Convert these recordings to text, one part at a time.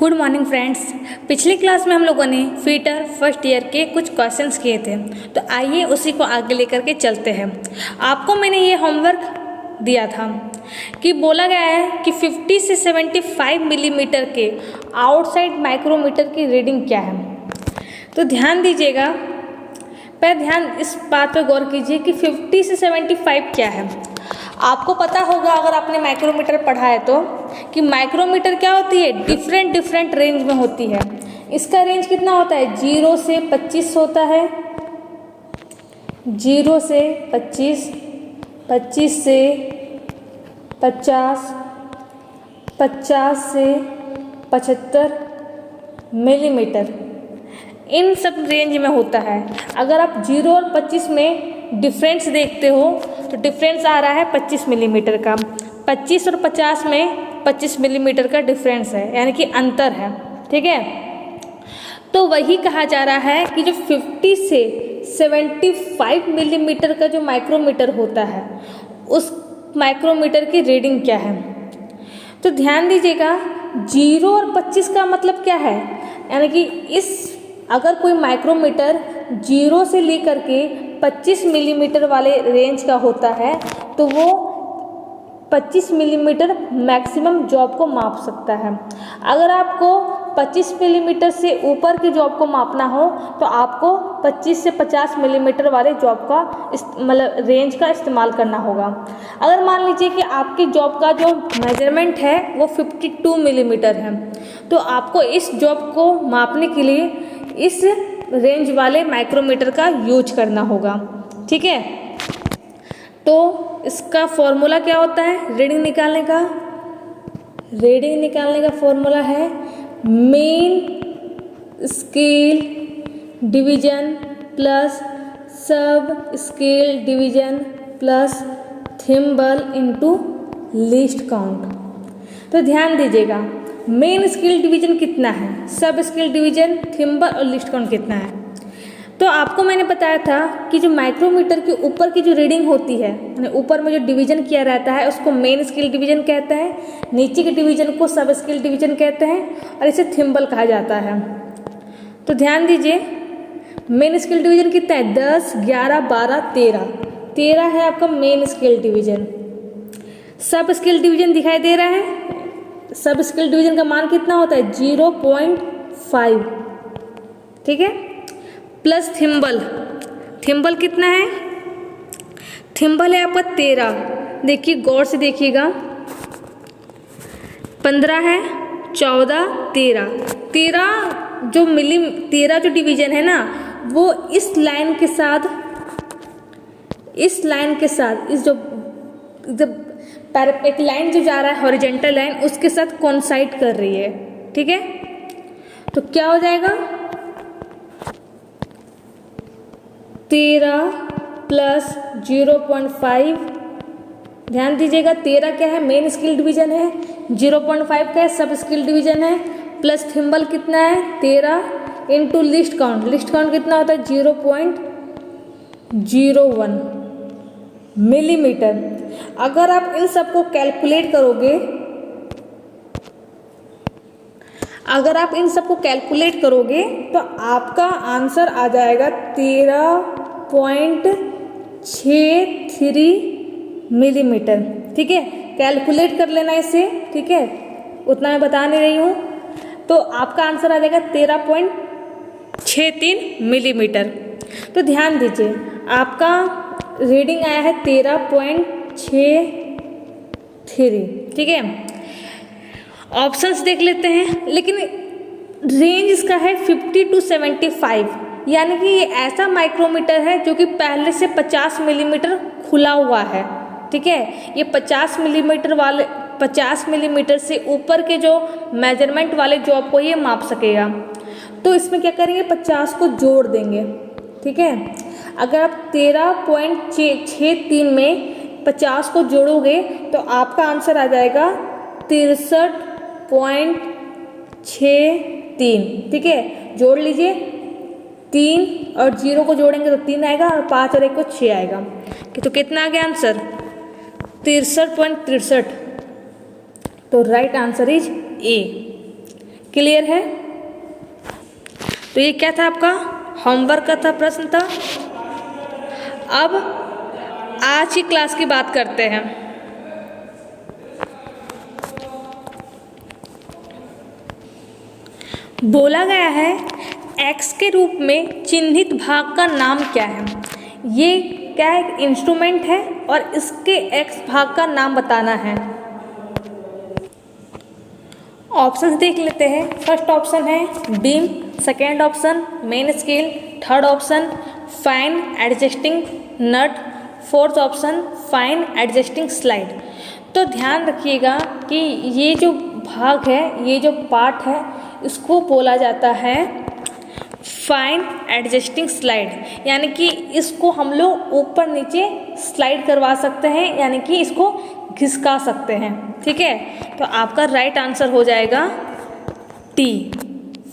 Good morning friends. पिछली class में हम लोगों ने फीटर फर्स्ट ईयर के कुछ क्वेश्चंस किए थे, तो आइए उसी को आगे लेकर के चलते हैं। आपको मैंने ये होमवर्क दिया था कि बोला गया है कि 50 से 75 मिलीमीटर के आउटसाइड माइक्रोमीटर की रीडिंग क्या है। तो ध्यान दीजिएगा, पहले ध्यान इस बात पर गौर कीजिए कि 50 से 75 क्या है। आपको पता होगा अगर आपने माइक्रोमीटर पढ़ा है तो कि माइक्रोमीटर क्या होती है, डिफरेंट रेंज में होती है। इसका रेंज कितना होता है, 0 से 25 होता है, 0 से 25, 25 से 50, 50 से 75 मिलीमीटर, इन सब रेंज में होता है। अगर आप 0 और 25 में डिफरेंस देखते हो तो डिफरेंस आ रहा है 25 मिलीमीटर का। 25 और 50 में 25 मिलीमीटर का डिफरेंस है, यानी कि अंतर है। ठीक है, तो वही कहा जा रहा है कि जो 50 से 75 मिलीमीटर का जो माइक्रोमीटर होता है उस माइक्रोमीटर की रीडिंग क्या है। तो ध्यान दीजिएगा, 0 और 25 का मतलब क्या है, यानी कि अगर कोई माइक्रोमीटर 0 से लेकर के 25 मिलीमीटर वाले रेंज का होता है तो वो 25 मिलीमीटर मैक्सिमम जॉब को माप सकता है। अगर आपको 25 मिलीमीटर से ऊपर की जॉब को मापना हो तो आपको 25 से 50 मिलीमीटर वाले जॉब का मतलब रेंज का इस्तेमाल करना होगा। अगर मान लीजिए कि आपकी जॉब का जो मेजरमेंट है वो 52 मिलीमीटर है, तो आपको इस जॉब को मापने के लिए इस रेंज वाले माइक्रोमीटर का यूज करना होगा। ठीक है, तो इसका फॉर्मूला क्या होता है रीडिंग निकालने का। रीडिंग निकालने का फॉर्मूला है मेन स्केल डिवीजन प्लस सब scale division plus thimble into least count. तो ध्यान दीजिएगा, मेन स्केल डिवीजन कितना है, सब स्केल डिवीजन, थिम्बल और लीस्ट काउंट कितना है। तो आपको मैंने बताया था कि जो माइक्रोमीटर के ऊपर की जो रीडिंग होती है, यानी ऊपर में जो डिवीजन किया रहता है उसको मेन स्केल डिवीजन कहते हैं, नीचे के डिवीजन को सब स्केल डिवीजन कहते हैं और इसे थिम्बल कहा जाता है। तो ध्यान दीजिए, मेन स्केल डिवीजन कितना है, 10, 11, 12, 13, 13 है आपका मेन स्केल डिवीजन। सब स्केल डिवीजन दिखाई दे रहा है, सब स्केल डिवीजन का मान कितना होता है 0.5। ठीक है, प्लस थिम्बल, थिम्बल कितना है, थिम्बल है आपका 13। देखिए गौर से देखिएगा, 15 है, 14, 13, 13 जो डिवीजन है ना वो इस लाइन के साथ इस जो एक लाइन जो जा रहा है हॉरिजॉन्टल लाइन उसके साथ कोइंसाइड कर रही है। ठीक है, तो क्या हो जाएगा 13 प्लस 0.5। ध्यान दीजिएगा, 13 क्या है मेन स्केल डिवीजन है, 0.5 क्या है सब स्केल डिवीजन है, प्लस थिम्बल कितना है 13 into list count. List count कितना होता है 0.01 मिलीमीटर। अगर आप इन सबको कैलकुलेट करोगे तो आपका आंसर आ जाएगा 13.63 मिलीमीटर। ठीक है, कैलकुलेट कर लेना इसे। ठीक है, उतना मैं बता नहीं रही हूँ, तो आपका आंसर आ जाएगा 13.63 मिलीमीटर। तो ध्यान दीजिए, आपका रीडिंग आया है 13.63। ठीक है, ऑप्शंस देख लेते हैं, लेकिन रेंज इसका है 50 to 75, यानी कि ये ऐसा माइक्रोमीटर है जो कि पहले से 50 मिलीमीटर खुला हुआ है। ठीक है, ये 50 मिलीमीटर से ऊपर के जो मेजरमेंट वाले जॉब को ये माप सकेगा। तो इसमें क्या करेंगे, 50 को जोड़ देंगे। ठीक है, अगर आप 13.63 में 50 को जोड़ोगे तो आपका आंसर आ जाएगा 63.63। ठीक है, जोड़ लीजिए, 3 और 0 को जोड़ेंगे तो 3 आएगा और 5 और 1 को 6 आएगा। तो कितना आ गया आंसर 63.63। तो right answer is a. Clear है? तो ये क्या था, आपका होमवर्क का था प्रश्न था। अब आज की क्लास की बात करते हैं। बोला गया है x के रूप में चिन्हित भाग का नाम क्या है। ये क्या एक इंस्ट्रूमेंट है और इसके x भाग का नाम बताना है। ऑप्शन देख लेते हैं। फर्स्ट ऑप्शन है beam, second option main scale, third option fine adjusting nut, fourth option fine adjusting slide. तो ध्यान रखिएगा कि ये जो भाग है, ये जो पार्ट है, इसको बोला जाता है फाइन एडजस्टिंग स्लाइड, यानी कि इसको हम लोग ऊपर नीचे स्लाइड करवा सकते हैं, यानी कि इसको घिसका सकते हैं। ठीक है, तो आपका राइट आंसर हो जाएगा T,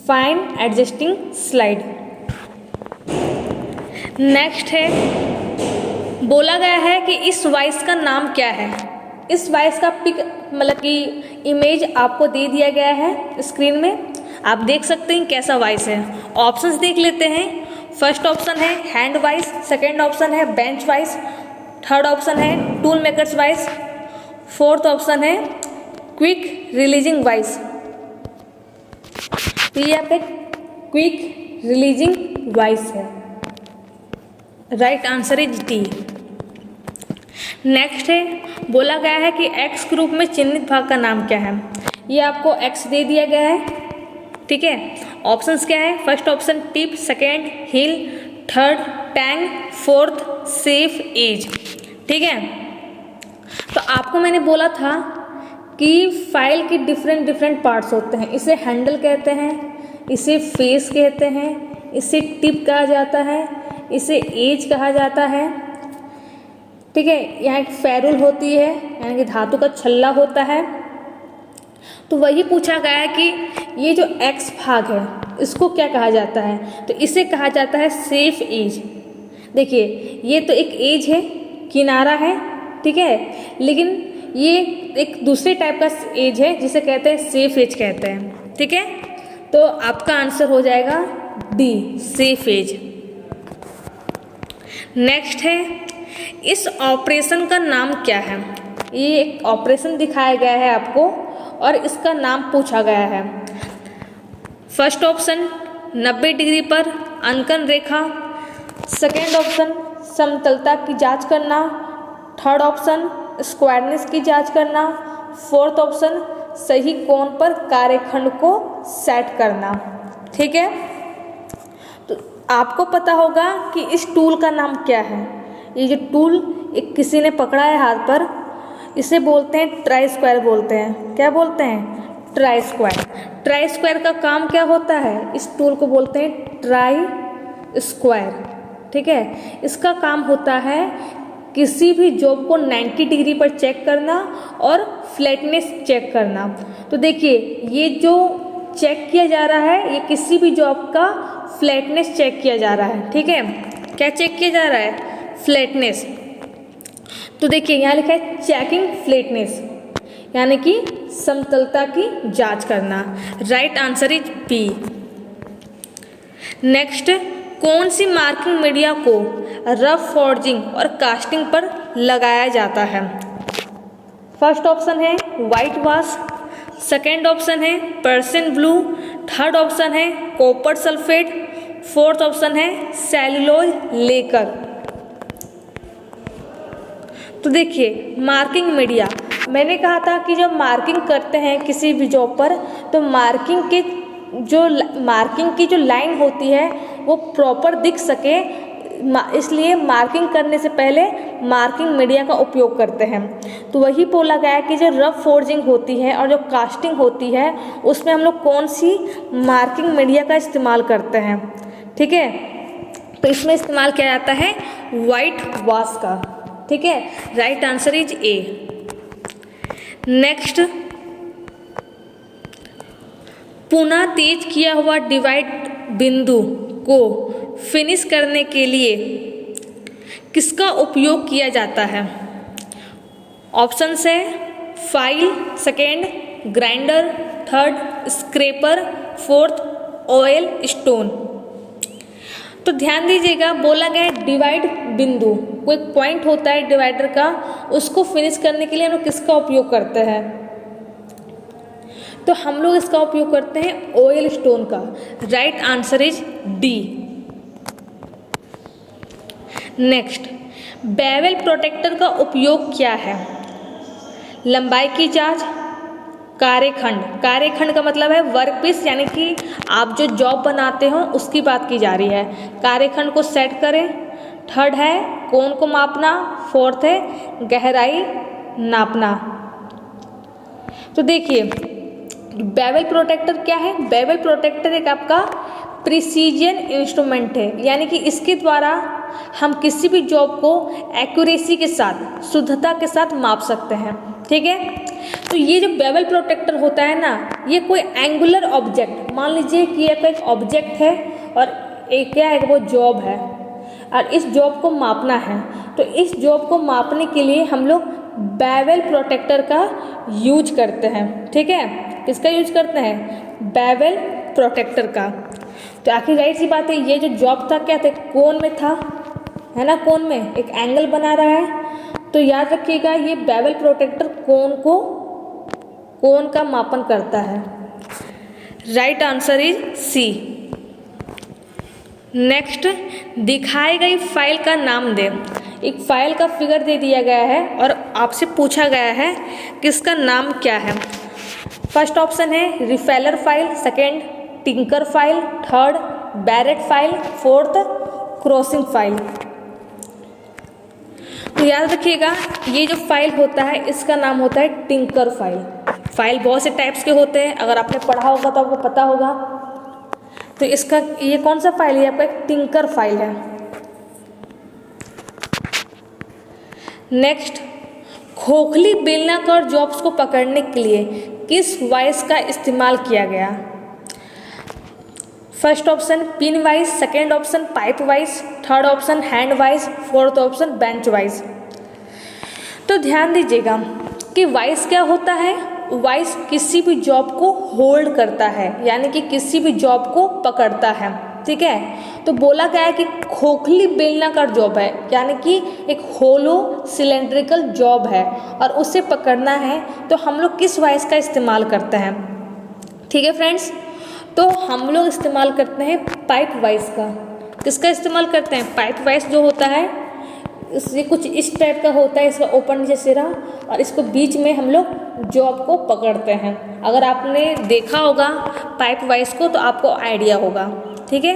fine adjusting slide. Next है, बोला गया है कि इस वाइस का नाम क्या है। इस वाइस का पिक मतलब कि इमेज आपको दे दिया गया है स्क्रीन में, आप देख सकते हैं कैसा वाइस है। ऑप्शंस देख लेते हैं। फर्स्ट ऑप्शन है हैंड वाइस, सेकेंड ऑप्शन है बेंच वाइस, थर्ड ऑप्शन है tool makers vice, fourth option है क्विक रिलीजिंग वाइस। तो ये आपका क्विक रिलीजिंग वाइस है। Right answer is D. Next है, बोला गया है कि एक्स के रूप में चिन्हित भाग का नाम क्या है। ये आपको एक्स दे दिया गया है। ठीक है, ऑप्शंस क्या है। First option tip, second heel, third tang, fourth safe edge. ठीक है, तो आपको मैंने बोला था कि फाइल के डिफरेंट पार्ट्स होते हैं। इसे हैंडल कहते हैं, इसे फेस कहते हैं, इसे टिप कहा जाता है, इसे एज कहा जाता है। ठीक है, यहाँ एक फेरुल होती है, यानी कि धातु का छल्ला होता है। तो वही पूछा गया है कि ये जो एक्स भाग है इसको क्या कहा जाता है। तो इसे कहा जाता है सेफ एज। देखिए, ये तो एक एज है, किनारा है, ठीक है, लेकिन ये एक दूसरे टाइप का एज है जिसे कहते हैं सेफ एज कहते हैं। ठीक है, तो आपका आंसर हो जाएगा डी, सेफ एज। नेक्स्ट है, इस ऑपरेशन का नाम क्या है। ये एक ऑपरेशन दिखाया गया है आपको और इसका नाम पूछा गया है। फर्स्ट ऑप्शन 90 डिग्री पर अंकन रेखा, सेकेंड ऑप्शन समतलता की जांच करना, थर्ड ऑप्शन स्क्वायरनेस की जांच करना, फोर्थ ऑप्शन सही कोण पर कार्यखंड को सेट करना। ठीक है, तो आपको पता होगा कि इस टूल का नाम क्या है। ये जो टूल एक किसी ने पकड़ा है हाथ पर, इसे बोलते हैं ट्राई स्क्वायर बोलते हैं। क्या बोलते हैं? Try square. ट्राई स्क्वायर का काम क्या होता है? इस टूल को बोलते हैं ट्राई स्क्वायर। ठीक है, इसका काम होता है किसी भी जॉब को 90 डिग्री पर चेक करना और फ्लैटनेस चेक करना। तो देखिए, ये जो चेक किया जा रहा है, ये किसी भी जॉब का फ्लैटनेस चेक किया जा रहा है। ठीक है, क्या चेक किया जा रहा है? फ्लैटनेस। तो देखिए, यहाँ लिखा है चेकिंग फ्लैटनेस, यानी कि समतलता की जांच करना। Right answer is B. Next, कौन सी मार्किंग मीडिया को रफ फॉर्जिंग और कास्टिंग पर लगाया जाता है? फर्स्ट ऑप्शन है वाइट वाश, सेकेंड ऑप्शन है पर्सियन ब्लू, थर्ड ऑप्शन है कॉपर सल्फेट, फोर्थ ऑप्शन है सेल्यूलोज लेकर। तो देखिए, मार्किंग मीडिया, मैंने कहा था कि जब मार्किंग करते हैं किसी भी जॉब पर, तो मार्किंग की जो लाइन होती है वो प्रॉपर दिख सके, इसलिए मार्किंग करने से पहले मार्किंग मीडिया का उपयोग करते हैं। तो वही बोला गया कि जो रफ फोर्जिंग होती है और जो कास्टिंग होती है, उसमें हम लोग कौन सी मार्किंग मीडिया का इस्तेमाल करते हैं। ठीक है, तो इसमें इस्तेमाल किया जाता है वाइट वाश का। ठीक है, right answer is a. Next, पुनः तेज किया हुआ डिवाइड बिंदु को फिनिश करने के लिए किसका उपयोग किया जाता है? ऑप्शंस है file, second grinder, third scraper, fourth oil stone. तो ध्यान दीजिएगा, बोला गया है डिवाइड बिंदु, कोई पॉइंट होता है डिवाइडर का, उसको फिनिश करने के लिए हम लोग किसका उपयोग करते हैं? तो हम लोग इसका उपयोग करते हैं ऑयल स्टोन का। Right answer is D. Next, bevel protector का उपयोग क्या है? लंबाई की जांच, कार्यखंड, कार्यखंड का मतलब है वर्कपीस, यानी कि आप जो जॉब बनाते हो उसकी बात की जा रही है। कार्यखंड को सेट करें। थर्ड है कोण को मापना। फोर्थ है गहराई नापना। तो देखिए बेवल प्रोटेक्टर क्या है? बेवल प्रोटेक्टर एक आपका प्रिसीजन इंस्ट्रूमेंट है, यानी कि इसके द्वारा हम किसी भी जॉब को एक्यूरेसी के साथ, शुद्धता के साथ माप सकते हैं। ठीक है, तो ये जो बेवल प्रोटेक्टर होता है ना, ये कोई एंगुलर ऑब्जेक्ट, मान लीजिए कि ये एक ऑब्जेक्ट है और एक क्या है, वो जॉब है और इस जॉब को मापना है। तो इस जॉब को मापने के लिए हम लोग बेवल प्रोटेक्टर का यूज करते हैं। ठीक है, किसका यूज करते हैं? बेवल प्रोटेक्टर का। तो आखिर राइट सी बात है, ये जो जॉब था क्या था? कोण में था, है ना, कोण में एक एंगल बना रहा है। तो याद रखिएगा ये बेवल प्रोटेक्टर कोण का मापन करता है। Right answer is C. Next, दिखाई गई फाइल का नाम दे। एक फाइल का फिगर दे दिया गया है और आपसे पूछा गया है कि इसका नाम क्या है। फर्स्ट ऑप्शन है riffler file, second tinker file, third barrette file, fourth crossing file. तो याद रखिएगा ये जो फाइल होता है इसका नाम होता है टिंकर फाइल। फाइल बहुत से टाइप्स के होते हैं, अगर आपने पढ़ा होगा तो आपको पता होगा। तो इसका ये कौन सा फाइल है? आपका एक टिंकर फाइल है। नेक्स्ट, खोखली बेलनाकार जॉब्स को पकड़ने के लिए किस वाइस का इस्तेमाल किया गया? First option pin vice, second option pipe vice, third option hand vice, fourth option bench vice. तो ध्यान दीजिएगा कि वाइस क्या होता है? वाइस किसी भी जॉब को होल्ड करता है, यानी कि किसी भी जॉब को पकड़ता है। ठीक है, तो बोला गया है कि खोखली बेलनाकार जॉब है, यानी कि एक होलो सिलेंड्रिकल जॉब है और उसे पकड़ना है, तो हम लोग किस वाइस का इस्तेमाल करते हैं? ठीक है फ्रेंड्स, तो हम लोग इस्तेमाल करते हैं पाइप वाइस का। किसका इस्तेमाल करते हैं? पाइप वाइस जो होता है ये कुछ इस टाइप का होता है, इसका ऊपर नीचे सिरा, और इसको बीच में हम लोग जॉब को पकड़ते हैं। अगर आपने देखा होगा पाइप वाइस को तो आपको आइडिया होगा। ठीक है,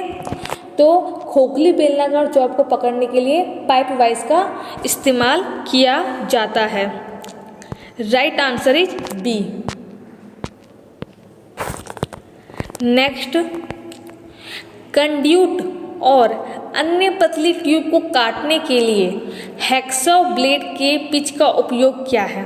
तो खोखली बेलनाकार जॉब को पकड़ने के लिए पाइप वाइस का इस्तेमाल किया जाता है। Right answer is B. Next, conduit और अन्य पतली ट्यूब को काटने के लिए हैक्सॉ ब्लेड के पिच का उपयोग क्या है?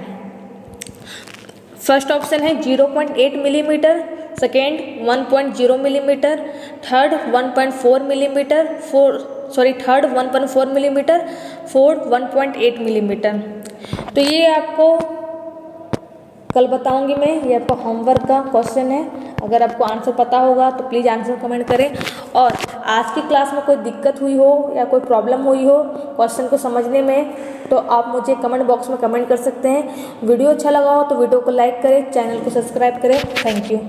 फर्स्ट ऑप्शन है 0.8 millimetre, second 1.0 millimetre, third 1.4 millimetre, third 1.4 millimetre, fourth 1.8 millimetre. तो ये आपको कल बताऊंगी मैं, ये आपका होमवर्क का क्वेश्चन है। अगर आपको आंसर पता होगा तो प्लीज़ आंसर कमेंट करें। और आज की क्लास में कोई दिक्कत हुई हो या कोई प्रॉब्लम हुई हो क्वेश्चन को समझने में, तो आप मुझे कमेंट बॉक्स में कमेंट कर सकते हैं। वीडियो अच्छा लगा हो तो वीडियो को लाइक करें, चैनल को सब्सक्राइब करें। Thank you.